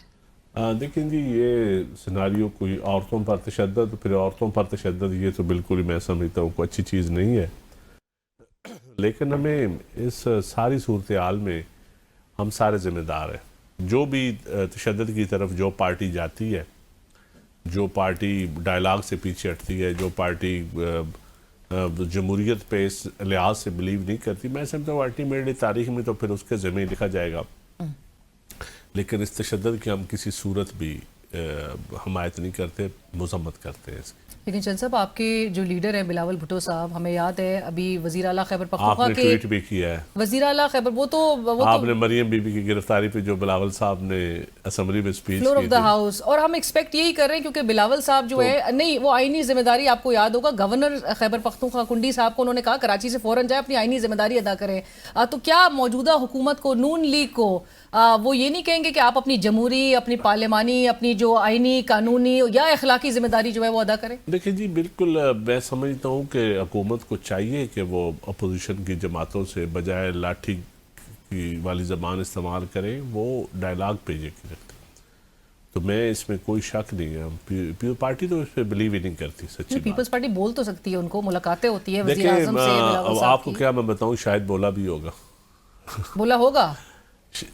دیکھیں جی, یہ سیناریو کوئی عورتوں پر تشدد, پھر عورتوں پر تشدد, یہ تو بالکل ہی میں سمجھتا ہوں کوئی اچھی چیز نہیں ہے. لیکن ہمیں اس ساری صورتحال میں ہم سارے ذمہ دار ہیں. جو بھی تشدد کی طرف جو پارٹی جاتی ہے, جو پارٹی ڈائلاگ سے پیچھے ہٹتی ہے, جو پارٹی جمہوریت پہ اس لحاظ سے بلیو نہیں کرتی, میں سمجھتا ہوں الٹیمیٹلی تاریخ میں تو پھر اس کے ذمہ لکھا جائے گا. لیکن اس تشدد کی ہم کسی صورت بھی حمایت نہیں کرتے, مذمت کرتے ہیں اس کی. لیکن چند صاحب, آپ کے جو لیڈر ہیں بلاول بھٹو صاحب, ہمیں یاد ہے ابھی وزیر اعلیٰ خیبر آپ پختونخوا نے کے ٹویٹ بھی کیا ہے, وزیر اعلیٰ خیبر, وہ تو آپ نے مریم بی بی کی گرفتاری پہ جو بلاول صاحب نے اسمبلی میں اسپیچ فلور کی آف دا ہاؤس, اور ہم ایکسپیکٹ یہی کر رہے ہیں کیونکہ بلاول صاحب جو ہے, نہیں وہ آئینی ذمہ داری, آپ کو یاد ہوگا گورنر خیبر پختونخوا کنڈی صاحب کو انہوں نے کہا کراچی سے فوراً جائے, اپنی آئینی ذمہ داری ادا کریں. تو کیا موجودہ حکومت کو, نون لیگ کو, وہ یہ نہیں کہیں گے کہ آپ اپنی جمہوری, اپنی پارلیمانی, اپنی جو آئینی, قانونی یا اخلاقی ذمہ داری جو ہے وہ ادا کریں؟ دیکھیں جی, بالکل میں سمجھتا ہوں کہ حکومت کو چاہیے کہ وہ اپوزیشن کی جماعتوں سے بجائے لاٹھی کی والی زبان استعمال کریں, وہ ڈائلاگ پہ یہ کریں. تو میں اس میں کوئی شک نہیں ہے, پیپلز پارٹی تو اس پہ بلیو ہی نہیں کرتی. سچی پیپلز پارٹی بول تو سکتی ہے, ان کو ملاقاتیں ہوتی ہیں وزیر دیکھیں, اعظم سے, بلاول صاحب آپ کو کیا میں بتاؤں, شاید بولا بھی ہوگا, بولا ہوگا.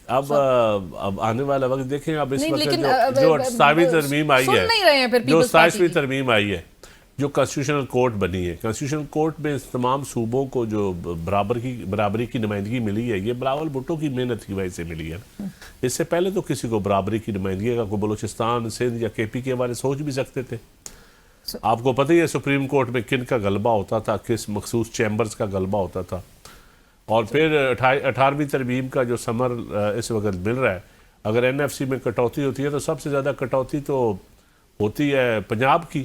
اب آنے والا وقت دیکھیں. اب اس وقت جو 28ویں ترمیم آئی ہے, جو 27ویں ترمیم آئی ہے, جو کانسٹیٹیوشنل کورٹ بنی ہے, کانسٹیٹیوشنل کورٹ میں تمام صوبوں کو جو برابری کی نمائندگی ملی ہے, یہ بلاول بھٹو کی محنت کی وجہ سے ملی ہے. اس سے پہلے تو کسی کو برابری کی نمائندگی کا کوئی بلوچستان, سندھ یا کے پی کے والے سوچ بھی سکتے تھے. آپ کو پتہ ہی ہے سپریم کورٹ میں کن کا غلبہ ہوتا تھا, کس مخصوص چیمبرز کا غلبہ ہوتا تھا. اور پھر 18ویں ترمیم کا جو ثمر اس وقت مل رہا ہے, اگر این ایف سی میں کٹوتی ہوتی ہے تو سب سے زیادہ کٹوتی تو ہوتی ہے پنجاب کی.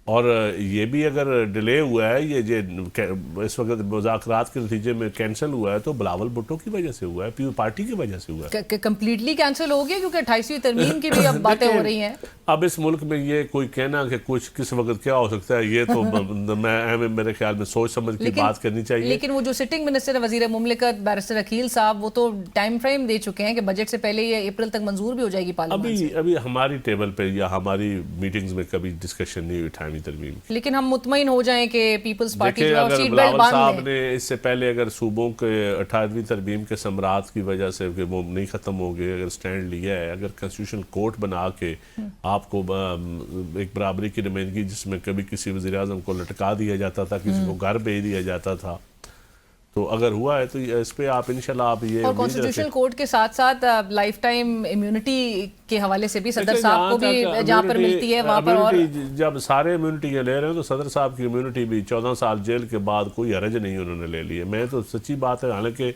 اور یہ بھی اگر ڈیلے ہوا ہے, یہ اس وقت مذاکرات کے نتیجے میں کینسل ہوا ہے, تو بلاول بھٹو کی وجہ سے ہوا ہے, پیپلز پارٹی کی وجہ سے ہوا ہے. کمپلیٹلی کینسل ہو گیا کیونکہ 28ویں ترمیم کی بھی اب باتیں ہو رہی ہیں. اب اس ملک میں یہ کوئی کہنا کہ کچھ کس وقت کیا ہو سکتا ہے, یہ تو میرے خیال میں سوچ سمجھ کی بات کرنی چاہیے. لیکن وہ جو سٹنگ منسٹر وزیر مملکت بیرسٹر عقیل صاحب, وہ تو ٹائم فریم دے چکے ہیں کہ بجٹ سے پہلے یہ اپریل تک منظور بھی ہو جائے گی پارلیمنٹ سے. ابھی ہماری ٹیبل پہ یا ہماری میٹنگز میں کبھی ڈسکشن نہیں ہوئی 28ویں ترمیم کی. لیکن ہم مطمئن ہو جائیں کہ پیپلز پارٹی جو اگر سیٹ بیلٹ بلاول باندھ صاحب لیں. نے اس سے پہلے اگر صوبوں کے 18ویں ترمیم کے ثمرات کی وجہ سے کہ وہ نہیں ختم ہو گئے, اگر سٹینڈ لیا ہے, اگر کانسٹیٹیوشنل کورٹ بنا کے آپ کو ایک برابری کی نمائندگی, جس میں کبھی کسی وزیر اعظم کو لٹکا دیا جاتا تھا, کسی کو گھر بھیج دیا جاتا تھا, تو اگر ہوا ہے تو اس پہ آپ انشاءاللہ آپ یہ اور کانسٹیٹیوشنل کورٹ کے ساتھ ساتھ لائف ٹائم امیونٹی کے حوالے سے بھی صدر صاحب کو بھی جہاں پر ملتی ہے وہاں پر, اور جب سارے امیونٹی لے رہے ہیں تو صدر صاحب کی امیونٹی بھی 14 سال جیل کے بعد کوئی حرج نہیں انہوں نے لے لی ہے. میں تو سچی بات ہے, حالانکہ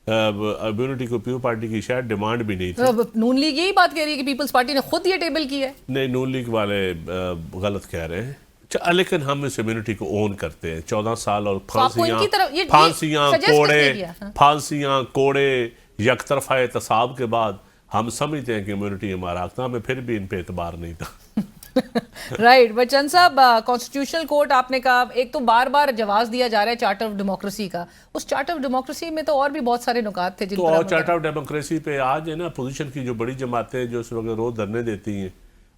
امیونٹی کو پیپلز پارٹی کی شاید ڈیمانڈ بھی نہیں تھی. نون لیگ یہی بات کہہ رہی ہے کہ پیپلز پارٹی نے خود یہ ٹیبل کی ہے. نہیں, نون لیگ والے غلط کہہ رہے ہیں, لیکن ہم اس امیونٹی کو اون کرتے ہیں. 14 سال اور پھانسیاں کوڑے یک طرفہ احتساب کے بعد ہم سمجھتے ہیں کہ امیونٹی ہمارا حق تھا. ہمیں پھر بھی ان پہ اعتبار نہیں تھا. رائٹ. بچن صاحب, کانسٹیٹیوشنل کورٹ آپ نے کہا, ایک تو بار بار جواز دیا جا رہا ہے چارٹر آف ڈیموکریسی کا, اس چارٹر آف ڈیموکریسی میں تو اور بھی بہت سارے نکات تھے جن پر چارٹر آف ڈیموکریسی پہ آج ہے نا, اپوزیشن کی جو بڑی جماعتیں جو اس وقت روز دھرنے دیتی ہیں,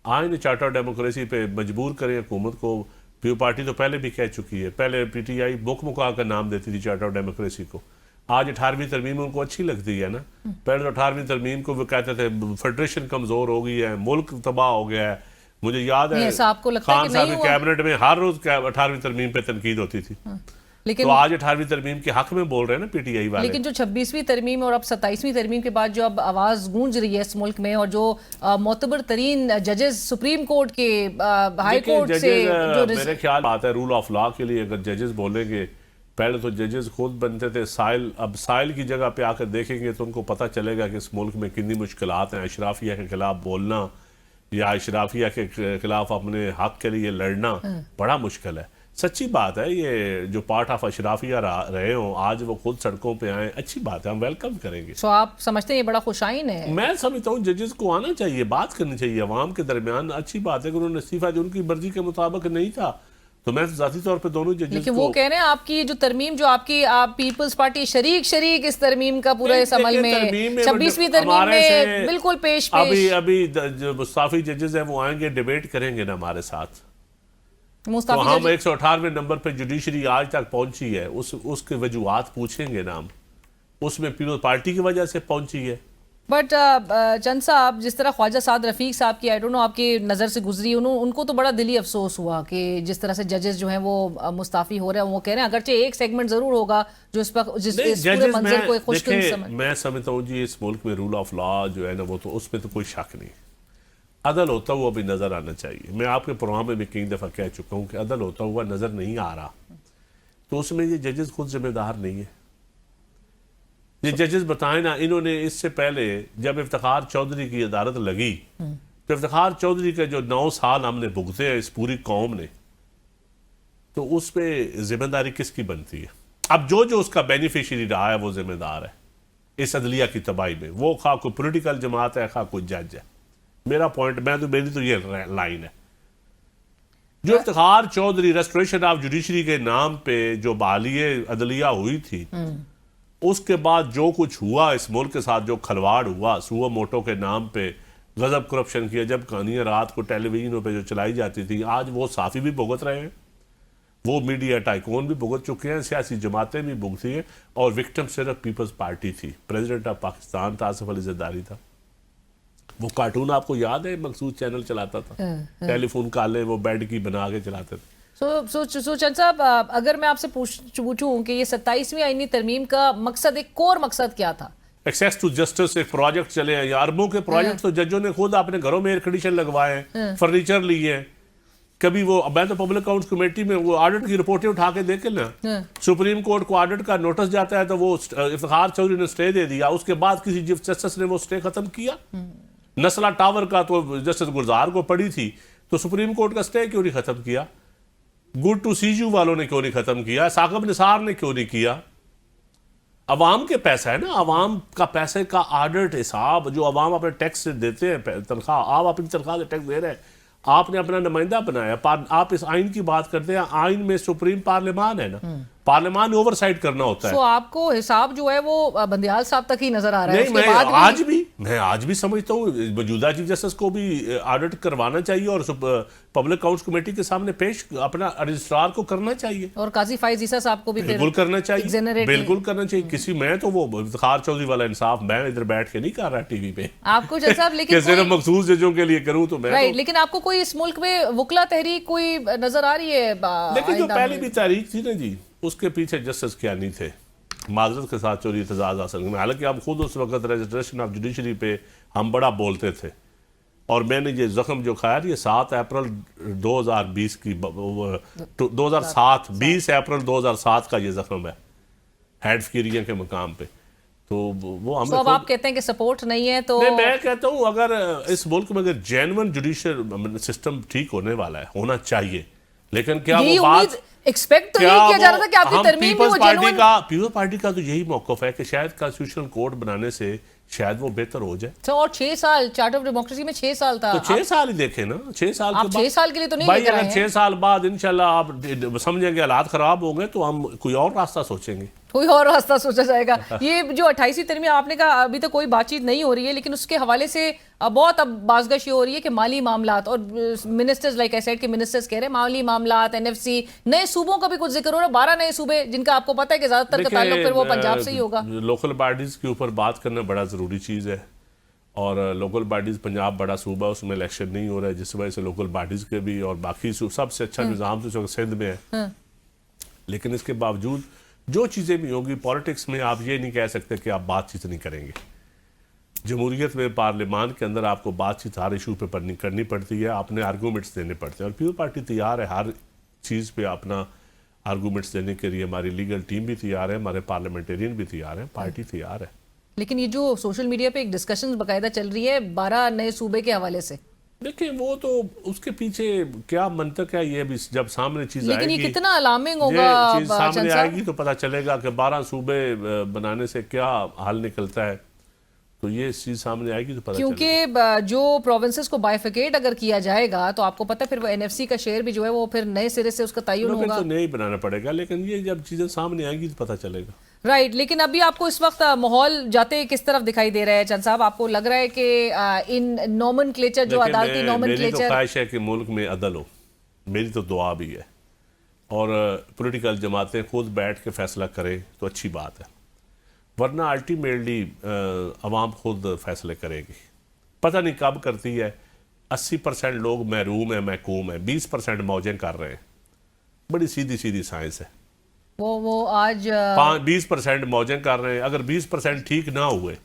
آج نے چارٹر آف ڈیموکریسی پہ مجبور کریں حکومت کو. پیپلز پارٹی تو پہلے بھی کہہ چکی ہے, پہلے پی ٹی آئی بک مکا کر نام دیتی تھی چارٹر آف ڈیموکریسی کو. آج 18ویں ترمیم ان کو اچھی لگتی ہے نا. پہلے تو 18ویں ترمیم کو وہ کہتے تھے فیڈریشن کمزور ہو گئی ہے, ملک تباہ ہو گیا ہے. مجھے یاد ہے خان صاحب کی کیبنٹ میں ہر روز 18ویں ترمیم پہ تنقید ہوتی تھی. تو آج 18ویں ترمیم کے حق میں بول رہے ہیں نا پی ٹی آئی والے. لیکن جو 26ویں ترمیم اور اب 27ویں ترمیم کے بعد جو اب آواز گونج رہی ہے اس ملک میں, اور جو معتبر ترین ججز سپریم کورٹ کے, ہائی کورٹ سے, میرے خیال بات ہے رول آف لا کے لیے اگر ججز بولیں گے, پہلے تو ججز خود بنتے تھے سائل, اب سائل کی جگہ پہ آ کر دیکھیں گے تو ان کو پتہ چلے گا کہ اس ملک میں کتنی مشکلات ہیں. اشرافیہ کے خلاف بولنا یا اشرافیہ کے خلاف اپنے حق کے لیے لڑنا بڑا مشکل ہے. سچی بات ہے, یہ جو پارٹ آف اشرافیہ رہے ہوں آج وہ خود سڑکوں پہ آئیں, اچھی بات ہے, ہم ویلکم کریں گے. سو آپ سمجھتے ہیں یہ بڑا خوش آئین ہے؟ میں سمجھتا ہوں ججز کو آنا چاہیے, بات کرنی چاہیے عوام کے درمیان. اچھی بات ہے کہ انہوں نے استعفیٰ جو ان کی مرضی کے مطابق نہیں تھا, تو میں ذاتی طور پہ دونوں ججز لیکن وہ کہہ رہے ہیں آپ کی جو ترمیم جو آپ پیپلز پارٹی شریک اس ترمیم کا پورا اس عمل میں 26ویں ترمیم میں بالکل پیش ابھی جو مستعفی ججز ہیں وہ آئیں گے, ڈیبیٹ کریں گے نا ہمارے ساتھ. تو ہم 118ویں نمبر پہ جوڈیشری آج تک پہنچی ہے, اس کے وجوہات پوچھیں گے نا ہم. اس میں پیپلز پارٹی کی وجہ سے پہنچی ہے. بٹ چند صاحب, جس طرح خواجہ سعد رفیق صاحب کی آئی ڈونٹ نو آپ کی نظر سے گزری, ان کو تو بڑا دلی افسوس ہوا کہ جس طرح سے ججز جو ہیں وہ مستعفی ہو رہے ہیں. وہ کہہ رہے ہیں اگرچہ ایک سیگمنٹ ضرور ہوگا جو اس پورے منظر کو ایک خوشکن سمجھ. میں سمجھتا ہوں جی اس ملک میں رول آف لا جو ہے نا وہ تو اس میں تو کوئی شک نہیں. عدل ہوتا ہوا بھی نظر آنا چاہیے. میں آپ کے پروگرام میں بھی کئی دفعہ کہہ چکا ہوں کہ عدل ہوتا ہوا نظر نہیں آ رہا, تو اس میں یہ ججز خود ذمہ دار نہیں ہے. یہ ججز بتائیں نا, انہوں نے اس سے پہلے جب افتخار چودھری کی عدالت لگی تو افتخار چودھری کے جو 9 سال ہم نے بھگتے ہیں اس پوری قوم نے, تو اس پہ ذمہ داری کس کی بنتی ہے؟ اب جو اس کا بینیفیشری رہا ہے وہ ذمہ دار ہے اس عدلیہ کی تباہی میں. وہ خواہ کوئی پولیٹیکل جماعت ہے, خواہ کوئی جج ہے. میرا پوائنٹ, میری تو یہ لائن ہے. جو Iftikhar Chaudhry restoration of judiciary کے نام پہ جو بحالی عدلیہ ہوئی تھی, اس کے بعد جو کچھ ہوا اس ملک کے ساتھ, جو کھلواڑ ہوا سوو موٹو کے نام پہ, غضب کرپشن کیا, جب کہانیاں رات کو ٹیلی ویژنوں پہ جو چلائی جاتی تھی, آج وہ صحافی بھی بھگت رہے ہیں, وہ میڈیا ٹائکون بھی بھگت چکے ہیں, سیاسی جماعتیں بھی بھگتی ہیں, اور وکٹم صرف پیپلز پارٹی تھی. پریزیڈنٹ آف پاکستان تھا, آصف علی زرداری تھا. وہ کارٹون آپ کو یاد ہے, مخصوص چینل چلاتا تھا, ٹیلی فون کالیں وہ بیڈ کی بنا کے چلاتے تھے. سو چند صاحب, اگر میں آپ سے پوچھوں کہ یہ 27ویں آئینی ترمیم کا مقصد, ایک کور مقصد کیا تھا؟ ایکسیس ٹو جسٹس ایک پروجیکٹ چلے ہیں, یا اربوں کے پروجیکٹ تو ججوں نے خود اپنے گھروں میں ایئر کنڈیشن لگوائے ہیں, فرنیچر لیے ہیں. کبھی وہ میں تو پبلک اکاؤنٹس کمیٹی میں وہ آڈٹ کی رپورٹیں اٹھا کے دیکھیں نا, سپریم کورٹ کو آڈٹ کا نوٹس جاتا ہے تو وہ افتخار چودھری نے سٹے دے دیا, اس کے بعد کسی چیف جسٹس نے وہ سٹے ختم کیا. نسلہ ٹاور کا تو جسٹس گلزار کو پڑی تھی, تو سپریم کورٹ کا سٹے کیوں نہیں ختم کیا؟ گڈ ٹو سی یو والوں نے کیوں نہیں ختم کیا؟ ثاقب نثار نے کیوں نہیں کیا؟ عوام کے پیسہ ہے نا, عوام کا پیسے کا آڈٹ حساب جو عوام اپنے ٹیکس سے دیتے ہیں, تنخواہ آپ اپنی تنخواہ سے ٹیکس دے رہے ہیں, آپ نے اپنا نمائندہ بنایا. آپ اس آئین کی بات کرتے ہیں, آئین میں سپریم پارلیمان ہے نا, پارلیمان اوور سائٹ کرنا ہوتا ہے. تو آپ کو حساب جو ہے وہ بندیال صاحب تک ہی نظر آ رہا ہے؟ نہیں, میں آج بھی سمجھتا ہوں موجودہ چیف جسٹس کو بھی آڈٹ کروانا چاہیے, اور پبلک اکاؤنٹس کمیٹی کے سامنے پیش اپنا رجسٹرار کو کرنا چاہیے, اور قاضی فائز عیسیٰ صاحب کو بھی بالکل کرنا چاہیے, بالکل کرنا چاہیے. کسی میں تو وہ افتخار چودھری والا انصاف میں ادھر بیٹھ کے نہیں کر رہا ٹی وی پہ آپ کو جج صاحب, لیکن صرف مخصوص ججوں کے لیے کروں تو میں, لیکن آپ کو کوئی اس ملک میں وکلا تحریک کوئی نظر آ رہی ہے؟ لیکن جو پہلی بھی تحریک تھی نا جی, اس کے پیچھے جسٹس کیا نہیں تھے, معذرت کے ساتھ چوری اعتزاز حاصل کرنا. حالانکہ ہم خود اس وقت رجسٹریشن آف جوڈیشری پہ ہم بڑا بولتے تھے, اور میں نے یہ زخم جو کھایا, یہ 7 اپریل 2020 کی 20 اپریل 2007 کا یہ زخم ہے ہیڈ فکیریاں کے مقام پہ. تو وہ ہمیں اب آپ کہتے ہیں کہ سپورٹ نہیں ہے, تو میں کہتا ہوں اگر اس ملک میں اگر جینون جوڈیشل سسٹم ٹھیک ہونے والا ہے, ہونا چاہیے, لیکن کیا وہ بات ایکسپیکٹ تو نہیں کیا جا رہا تھا کہ آپ کی ترمیم میں وہ جینون؟ پیپلز پارٹی کا تو یہی موقف ہے کہ شاید کانسٹیٹیوشنل کوڈ بنانے سے شاید وہ بہتر ہو جائے. اور 6 سال چارٹر آف ڈیموکریسی میں 6 سال تھا, تو 6 سال ہی دیکھیں نا, 6 سال آپ 6 سال کے لیے تو نہیں بھائی, اگر 6 سال بعد انشاءاللہ آپ سمجھیں گے حالات خراب ہو گئے تو ہم کوئی اور راستہ سوچیں گے, کوئی اور راستہ سوچا جائے گا. یہ جو 28ویں ترمیم آپ نے کہا ابھی تک کوئی بات چیت نہیں ہو رہی ہے, لیکن اس کے حوالے سے بہت اب بازگشی ہو رہی ہے کہ مالی معاملات, اور منسٹرز لائک آئی سیڈ کے منسٹرز کہہ رہے ہیں مالی معاملات, NFC, نئے صوبوں کا بھی کچھ ذکر ہو رہا ہے, 12 نئے صوبے جن کا آپ کو پتہ ہے کہ زیادہ تر کا تعلق پھر وہ پنجاب سے ہی ہوگا. لوکل باڈیز کے اوپر بات کرنا بڑا ضروری چیز ہے, اور لوکل باڈیز پنجاب بڑا صوبہ, اس میں الیکشن نہیں ہو رہا ہے, جس وجہ سے لوکل باڈیز کے بھی اور باقی سب سے اچھا نظام تو سندھ میں ہے. لیکن اس کے باوجود جو چیزیں بھی ہوں گی پالیٹکس میں, آپ یہ نہیں کہہ سکتے کہ آپ بات چیت نہیں کریں گے. جمہوریت میں پارلیمان کے اندر آپ کو بات چیت ہر ایشو پہ کرنی پڑتی ہے, آپ نے آرگومنٹس دینے پڑتے ہیں, اور پیپلز پارٹی تیار ہے ہر چیز پہ اپنا آرگومنٹس دینے کے لیے. ہماری لیگل ٹیم بھی تیار ہے, ہمارے پارلیمنٹیرین بھی تیار ہیں, پارٹی تیار ہے. لیکن یہ جو سوشل میڈیا پہ ایک ڈسکشن باقاعدہ چل رہی ہے 12 نئے صوبے کے حوالے سے, دیکھیں وہ تو اس کے پیچھے کیا منطق ہے یہ بھی جب سامنے چیز آئے گی، لیکن یہ کتنا الارمنگ ہوگا یہ چیز سامنے آئے گی تو پتہ چلے گا کہ 12 صوبے بنانے سے کیا حل نکلتا ہے، تو یہ چیز سامنے آئے گی تو پتہ چلے گا. کیونکہ جو پروونسز کو بائیفیکیٹ اگر کیا جائے گا تو آپ کو پتہ ہے پھر وہ این ایف سی کا شیئر بھی جو ہے وہ پھر نئے سرے سے اس کا تعین ہوگا. تو نہیں بنانا پڑے گا، لیکن یہ جب چیزیں سامنے آئیں گی تو پتہ چلے گا. رائٹ. لیکن ابھی آپ کو اس وقت ماحول جاتے کس طرف دکھائی دے رہا ہے چند صاحب؟ آپ کو لگ رہا ہے کہ ان نومن کلیچر جو عدالتی نومن میری تو کلیچر، خواہش ہے کہ ملک میں عدل ہو، میری تو دعا بھی ہے، اور پولیٹیکل جماعتیں خود بیٹھ کے فیصلہ کریں تو اچھی بات ہے، ورنہ الٹیمیٹلی عوام خود فیصلے کرے گی. پتہ نہیں کب کرتی ہے. 80% لوگ محروم ہیں، محکوم ہیں، 20% موجیں کر رہے ہیں. بڑی سیدھی سیدھی سائنس ہے. وہ آج 20% موجیں کر رہے ہیں. اگر 20% ٹھیک نہ ہوئے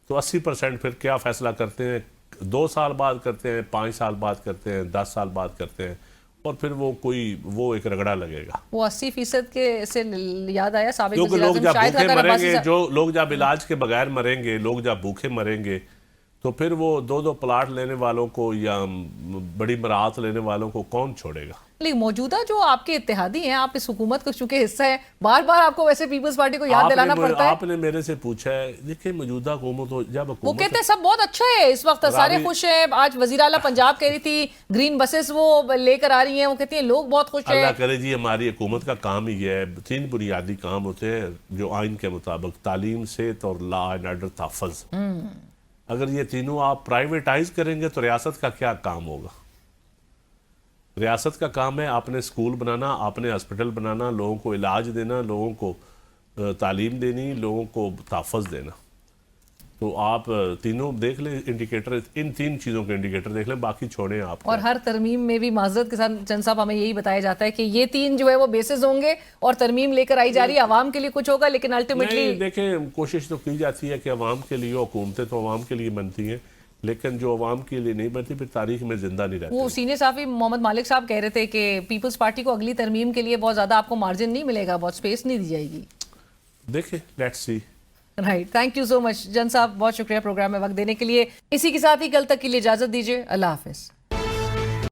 تو 80% پھر کیا فیصلہ کرتے ہیں؟ 2 سال بعد کرتے ہیں، 5 سال بعد کرتے ہیں، 10 سال بعد کرتے ہیں، اور پھر وہ ایک رگڑا لگے گا. وہ 80% کے سے یاد آیا سابق کیونکہ وزیر لوگ اعظم جب شاہد بھوکے خاقان مریں عباسی گے، صاحب، جو لوگ جب علاج کے بغیر مریں گے، لوگ جب بھوکے مریں گے، تو پھر وہ 2 پلاٹ لینے والوں کو یا بڑی مراعات لینے والوں کو کون چھوڑے گا؟ لیکن موجودہ جو آپ کے اتحادی ہیں، آپ اس حکومت کو چونکہ حصہ ہے، بار بار آپ کو ویسے پیپلز پارٹی کو یاد دلانا پڑتا ہے. آپ نے میرے سے پوچھا ہے، دیکھیں موجودہ حکومت ہو، جب وہ حکومت کہتے ہیں سب بہت اچھا ہے اس وقت، سارے خوش ہیں. آج وزیر اعلیٰ پنجاب کہہ رہی تھی گرین بسز وہ لے کر آ رہی ہیں، وہ کہتی ہیں لوگ بہت خوش ہیں. اللہ کرے جی، ہماری حکومت کا کام ہی ہے. 3 بنیادی کام ہوتے ہیں جو آئین کے مطابق: تعلیم، صحت اور لا اینڈ آرڈر تحفظ. اگر یہ تینوں آپ پرائیویٹائز کریں گے تو ریاست کا کیا کام ہوگا؟ ریاست کا کام ہے آپ نے سکول بنانا، آپ نے ہسپٹل بنانا، لوگوں کو علاج دینا، لوگوں کو تعلیم دینی، لوگوں کو تحفظ دینا. تو آپ تینوں دیکھ لیں انڈیکیٹر، ان 3 چیزوں کے انڈیکیٹر دیکھ لیں، باقی چھوڑیں آپ. اور ہر ترمیم میں بھی معذرت کے ساتھ چند صاحب ہمیں یہی بتایا جاتا ہے کہ یہ 3 جو ہے وہ بیسز ہوں گے اور ترمیم لے کر آئی جا رہی ہے، عوام کے لیے کچھ ہوگا، لیکن الٹیمیٹلی دیکھیں کوشش تو کی جاتی ہے کہ عوام کے لیے، حکومتیں تو عوام کے لیے بنتی ہیں، لیکن جو عوام کے لیے نہیں بنتی پھر تاریخ میں زندہ نہیں رہتی. وہ سینئر صحافی محمد مالک صاحب کہہ رہے تھے کہ پیپلز پارٹی کو اگلی ترمیم کے لیے بہت زیادہ آپ کو مارجن نہیں ملے گا، بہت سپیس نہیں دی جائے گی. دیکھیں let's see. Right. Thank you so much جن صاحب، بہت شکریہ پروگرام میں وقت دینے کے لیے. اسی کے ساتھ ہی کل تک کے لیے اجازت دیجیے. اللہ حافظ.